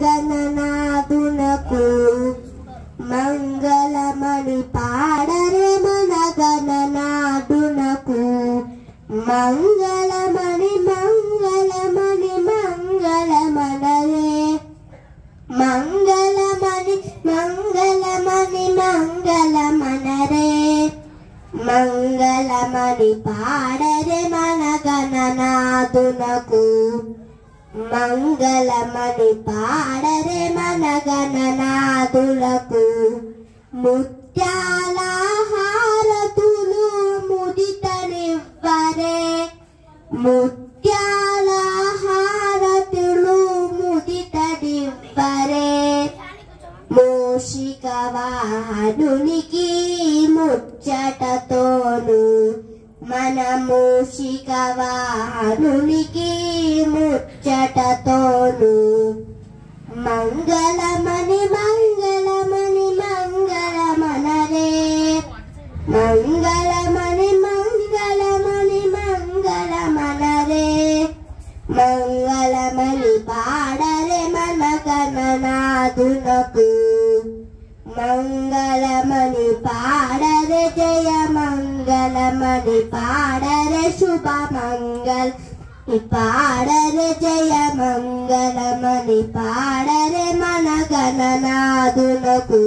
గణనాథునకు మంగళమణి పాడరే మన గణనాథునకు మంగళమణి మంగళమణి మంగళమనరే మంగళమణి మంగళమణి మంగళమనరే మంగళమణి పాడరే మన గణనాథునకు మంగళమణి పాడరే మన గణనాథులకు ముత్యాల హారతులు ముదితనివ్వరే ముత్యాల హారతులు ముదితనివ్వరే మూషిక వాహనునికి ముచ్చటతోను మన మూషిక వాహనునికి ముచ్చటతోను మంగళమణి మంగళమణి మంగళమనరే మంగళమణి మంగళమణి మంగళమనరే మంగళమణి పాడరే మన గణనాథునకు మంగళమణి పాడరే జయ మంగళమణి పాడరే శుభ మంగళ పాడరే జయ మంగళమణి పాడరే మన గణనాథునకు